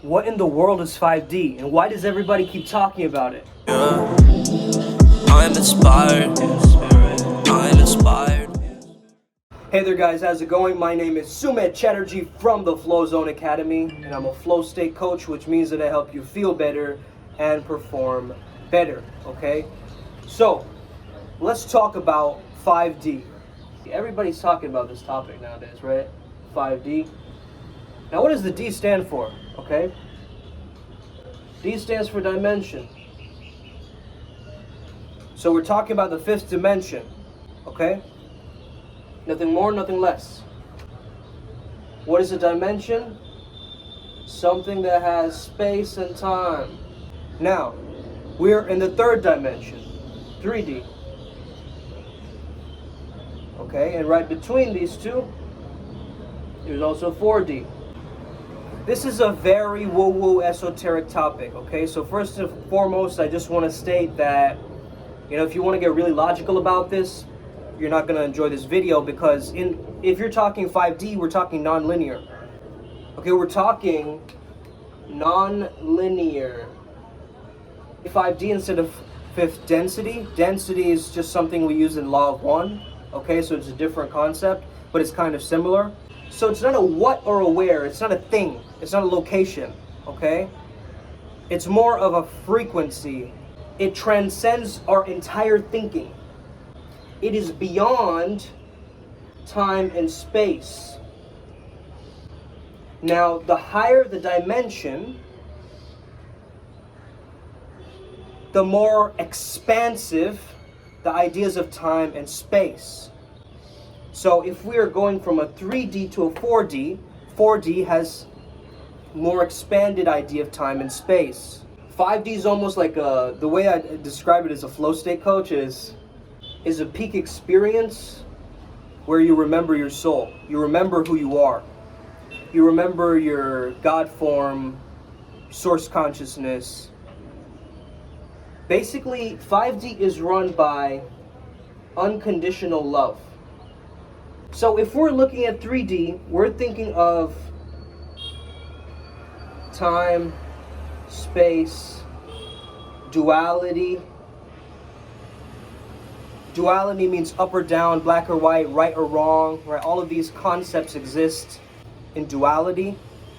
What in the world is 5D, and why does everybody keep talking about it? Yeah. I'm inspired. I'm inspired. Hey there guys, how's it going? My name is Sumit Chatterjee from the Flow Zone Academy, and I'm a flow state coach, which means that I help you feel better and perform better, okay? So, let's talk about 5D. Everybody's talking about this topic nowadays, right? 5D. Now what does the D stand for, okay? D stands for dimension. So we're talking about the fifth dimension, okay? Nothing more, nothing less. What is a dimension? Something that has space and time. Now, we're in the third dimension, 3D. Okay, and right between these two, there's also 4D. This is a very woo-woo esoteric topic, okay? So first and foremost, I just want to state that, if you want to get really logical about this, you're not going to enjoy this video, because if you're talking 5D, we're talking non-linear. Okay, we're talking non-linear. 5D instead of fifth density. Density is just something we use in law of one. Okay, so it's a different concept, but it's kind of similar. So it's not a what or a where, it's not a thing, it's not a location, okay? It's more of a frequency. It transcends our entire thinking. It is beyond time and space. Now, the higher the dimension, the more expansive the ideas of time and space. So if we are going from a 3D to a 4D, 4D has more expanded idea of time and space. 5D is almost like the way I describe it as a flow state coach is a peak experience where you remember your soul. You remember who you are. You remember your God form, source consciousness. Basically, 5D is run by unconditional love. So if we're looking at 3D, we're thinking of time, space, duality. Duality means up or down, black or white, right or wrong, right? All of these concepts exist in duality,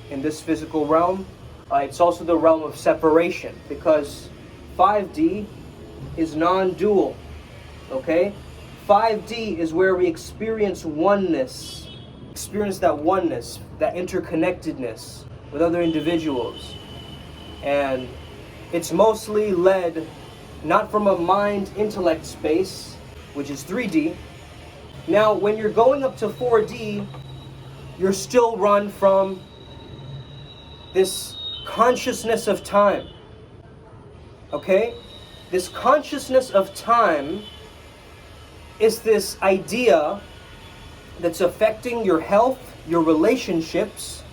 in this physical realm. It's also the realm of separation, because 5D is non-dual, okay? 5D is where we experience oneness, experience that oneness, that interconnectedness with other individuals. And it's mostly led not from a mind-intellect space, which is 3D. Now, when you're going up to 4D, you're still run from this consciousness of time. Okay? This consciousness of time is this idea that's affecting your health, your relationships,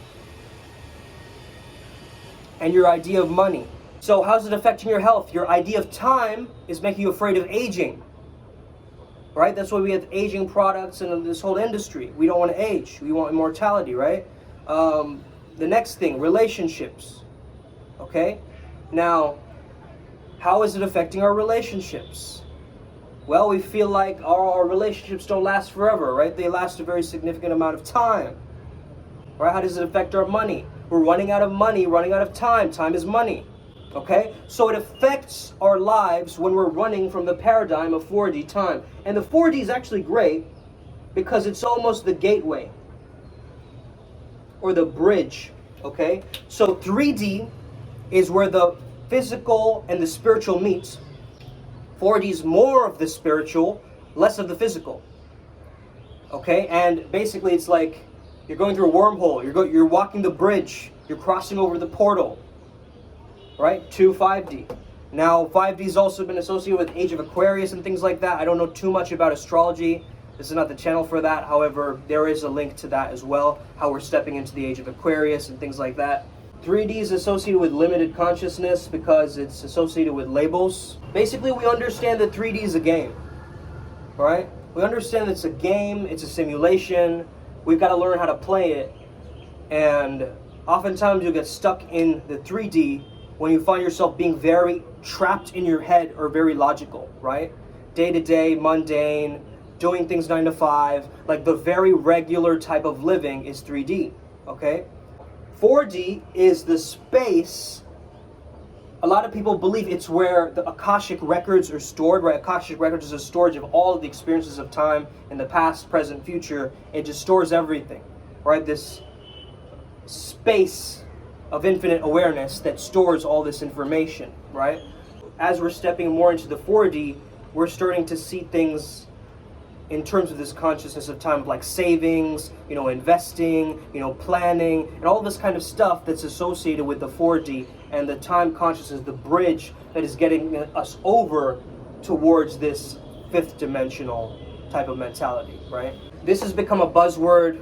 and your idea of money. So how's it affecting your health? Your idea of time is making you afraid of aging. Right? That's why we have aging products and this whole industry. We don't want to age. We want immortality, right? The next thing, relationships. Okay? Now, how is it affecting our relationships? Well, we feel like our relationships don't last forever, right? They last a very significant amount of time. Right? How does it affect our money? We're running out of money, running out of time. Time is money. Okay? So it affects our lives when we're running from the paradigm of 4D time. And the 4D is actually great because it's almost the gateway or the bridge. Okay? So 3D is where the physical and the spiritual meet. 4D is more of the spiritual, less of the physical. Okay? And basically it's like you're going through a wormhole. You're walking the bridge. You're crossing over the portal. Right? To 5D. Now, 5D has also been associated with Age of Aquarius and things like that. I don't know too much about astrology. This is not the channel for that. However, there is a link to that as well. How we're stepping into the Age of Aquarius and things like that. 3D is associated with limited consciousness because it's associated with labels. Basically, we understand that 3D is a game. Right? We understand it's a game, it's a simulation. We've got to learn how to play it. And Oftentimes you'll get stuck in the 3D when you find yourself being very trapped in your head or very logical, right? Day to day, mundane, doing things 9 to 5, like the very regular type of living is 3D, okay? 4D is the space. A lot of people believe it's where the Akashic records are stored, right? Akashic records is a storage of all of the experiences of time in the past, present, future. It just stores everything, right? This space of infinite awareness that stores all this information, right? As we're stepping more into the 4D, we're starting to see things in terms of this consciousness of time, like savings, investing, planning, and all this kind of stuff that's associated with the 4D and the time consciousness, the bridge that is getting us over towards this fifth dimensional type of mentality, right? This has become a buzzword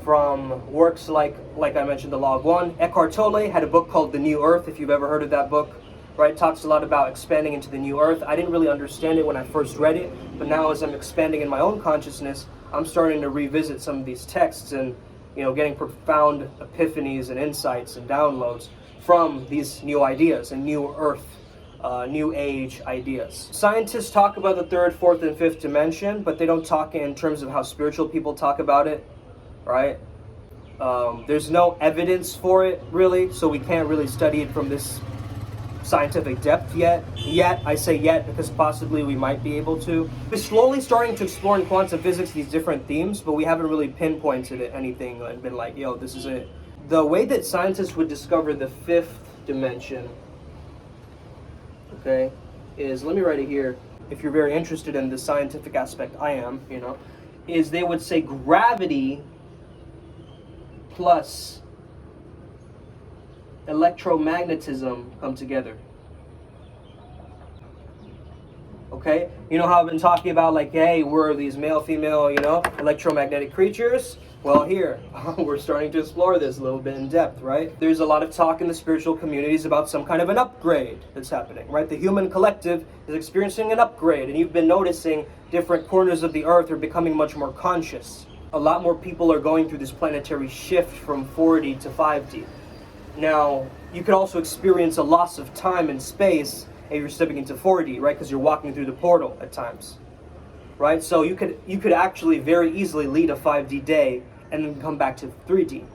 from works like I mentioned, The Law of One. Eckhart Tolle had a book called The New Earth, if you've ever heard of that book. Right, talks a lot about expanding into the new earth. I didn't really understand it when I first read it, but now as I'm expanding in my own consciousness, I'm starting to revisit some of these texts and, getting profound epiphanies and insights and downloads from these new ideas and new earth, new age ideas. Scientists talk about the third, fourth, and fifth dimension, but they don't talk in terms of how spiritual people talk about it, right? There's no evidence for it, really, so we can't really study it from this scientific depth yet. I say yet because possibly we might be able to. We're slowly starting to explore in quantum physics these different themes, but we haven't really pinpointed anything and been like, yo, this is it. The way that scientists would discover the fifth dimension, okay, is, let me write it here, if you're very interested in the scientific aspect, I am, is they would say gravity plus electromagnetism come together. Okay? You know how I've been talking about, like, hey, we're these male, female, electromagnetic creatures? Well, here, we're starting to explore this a little bit in depth, right? There's a lot of talk in the spiritual communities about some kind of an upgrade that's happening, right? The human collective is experiencing an upgrade, and you've been noticing different corners of the earth are becoming much more conscious. A lot more people are going through this planetary shift from 4D to 5D. Now, you could also experience a loss of time and space if you're stepping into 4D, right? Because you're walking through the portal at times, right? So you could actually very easily lead a 5D day and then come back to 3D.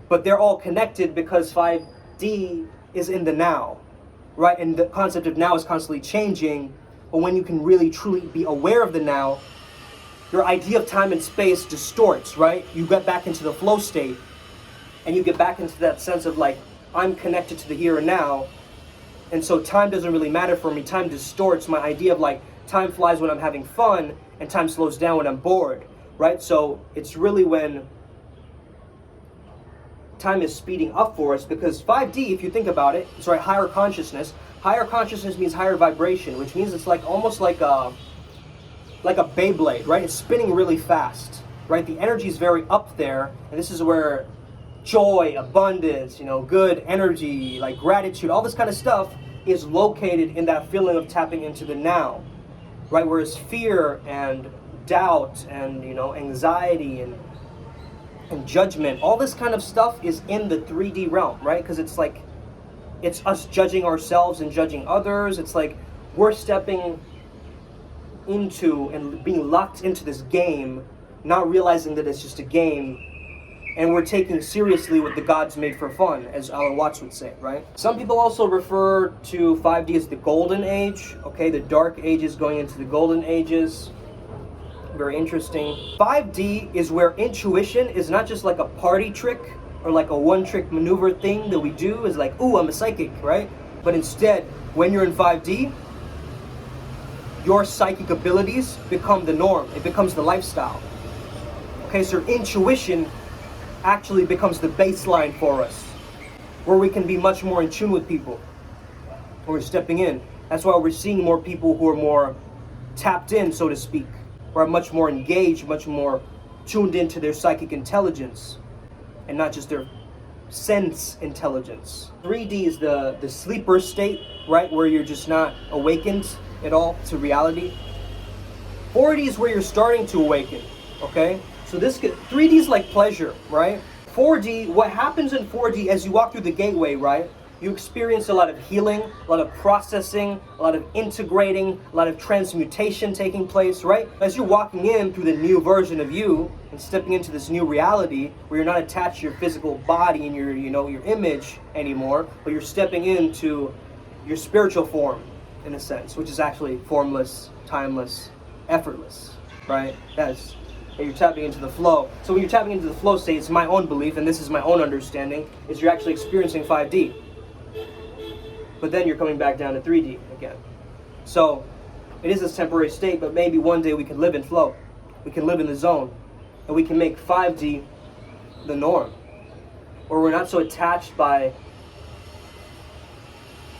But they're all connected because 5D is in the now, right? And the concept of now is constantly changing. But when you can really truly be aware of the now, your idea of time and space distorts, right? You get back into the flow state. And you get back into that sense of like, I'm connected to the here and now. And so time doesn't really matter for me. Time distorts my idea of like, time flies when I'm having fun and time slows down when I'm bored, right? So it's really when time is speeding up for us, because 5D, if you think about it, it's right, higher consciousness. Higher consciousness means higher vibration, which means it's like almost like a Beyblade, right? It's spinning really fast, right? The energy is very up there, and this is where joy, abundance, good energy, like gratitude, all this kind of stuff is located in that feeling of tapping into the now, right? Whereas fear and doubt and, anxiety and judgment, all this kind of stuff is in the 3D realm, right? Because it's like, it's us judging ourselves and judging others. It's like we're stepping into and being locked into this game, not realizing that it's just a game. And we're taking seriously what the gods made for fun, as Alan Watts would say, right? Some people also refer to 5D as the golden age, okay? The dark ages going into the golden ages. Very interesting. 5D is where intuition is not just like a party trick or like a one-trick maneuver thing that we do, is like, ooh, I'm a psychic, right? But instead, when you're in 5D, your psychic abilities become the norm. It becomes the lifestyle. Okay, so intuition actually becomes the baseline for us, where we can be much more in tune with people when we're stepping in. That's why we're seeing more people who are more tapped in, so to speak, or are much more engaged, much more tuned into their psychic intelligence, and not just their sense intelligence. 3D is the sleeper state, right, where you're just not awakened at all to reality. 4D is where you're starting to awaken, okay? So 3D is like pleasure, right? 4D, what happens in 4D as you walk through the gateway, right? You experience a lot of healing, a lot of processing, a lot of integrating, a lot of transmutation taking place, right? As you're walking in through the new version of you and stepping into this new reality where you're not attached to your physical body and your, your image anymore, but you're stepping into your spiritual form, in a sense, which is actually formless, timeless, effortless, right? That's, you're tapping into the flow. So when you're tapping into the flow state, it's my own belief, and this is my own understanding, is you're actually experiencing 5D. But then you're coming back down to 3D again. So it is this temporary state, but maybe one day we can live in flow. We can live in the zone, and we can make 5D the norm. Or we're not so attached by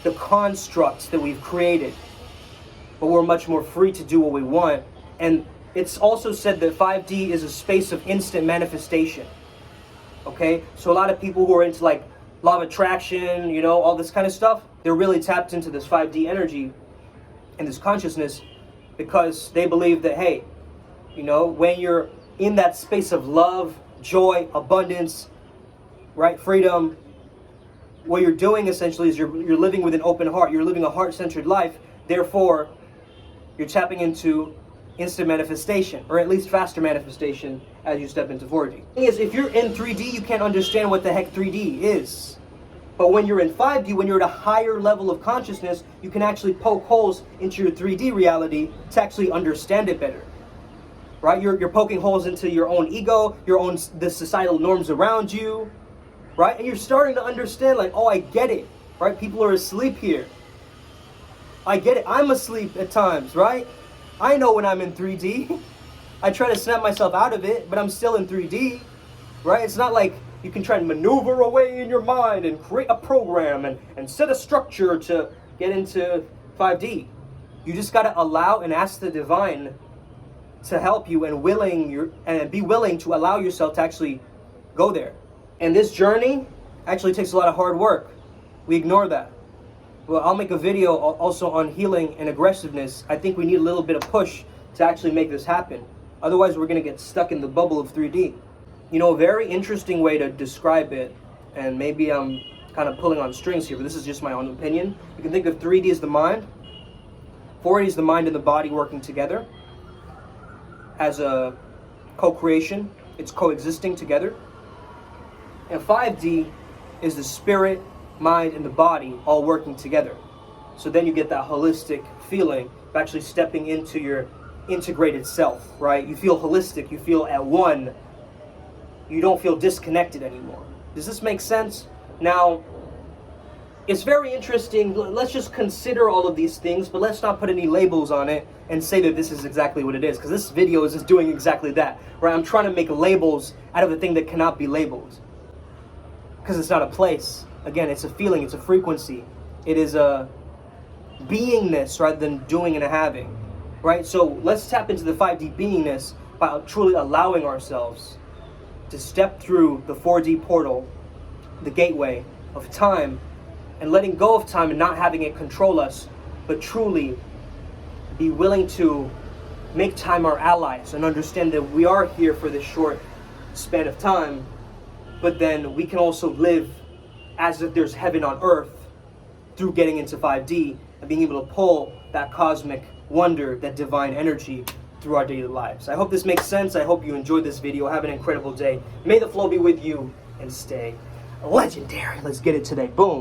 the constructs that we've created, but we're much more free to do what we want. And it's also said that 5D is a space of instant manifestation. Okay? So a lot of people who are into like law of attraction, all this kind of stuff, they're really tapped into this 5D energy and this consciousness because they believe that, hey, when you're in that space of love, joy, abundance, right, freedom, what you're doing essentially is you're living with an open heart. You're living a heart-centered life. Therefore, you're tapping into instant manifestation, or at least faster manifestation as you step into 4D. The thing is, if you're in 3D, you can't understand what the heck 3D is. But when you're in 5D, when you're at a higher level of consciousness, you can actually poke holes into your 3D reality to actually understand it better. Right? You're poking holes into your own ego, the societal norms around you, right? And you're starting to understand, like, oh, I get it, right? People are asleep here. I get it. I'm asleep at times, right? I know when I'm in 3D. I try to snap myself out of it, but I'm still in 3D, right? It's not like you can try and maneuver away in your mind and create a program and set a structure to get into 5D. You just got to allow and ask the divine to help you and be willing to allow yourself to actually go there. And this journey actually takes a lot of hard work. We ignore that. Well, I'll make a video also on healing and aggressiveness. I think we need a little bit of push to actually make this happen. Otherwise, we're going to get stuck in the bubble of 3D. A very interesting way to describe it, and maybe I'm kind of pulling on strings here, but this is just my own opinion. You can think of 3D as the mind. 4D is the mind and the body working together as a co-creation. It's coexisting together. And 5D is the spirit, mind, and the body all working together. So then you get that holistic feeling of actually stepping into your integrated self, right? You feel holistic, you feel at one. You don't feel disconnected anymore. Does this make sense? Now, it's very interesting. Let's just consider all of these things, but let's not put any labels on it and say that this is exactly what it is, because this video is just doing exactly that, right? I'm trying to make labels out of a thing that cannot be labeled, because it's not a place. Again, it's a feeling, it's a frequency. It is a beingness rather than doing and a having, right? So let's tap into the 5D beingness by truly allowing ourselves to step through the 4D portal, the gateway of time, and letting go of time and not having it control us, but truly be willing to make time our allies and understand that we are here for this short span of time, but then we can also live as if there's heaven on earth through getting into 5D and being able to pull that cosmic wonder, that divine energy through our daily lives. I hope this makes sense. I hope you enjoyed this video. Have an incredible day. May the flow be with you and stay legendary. Let's get it today. Boom.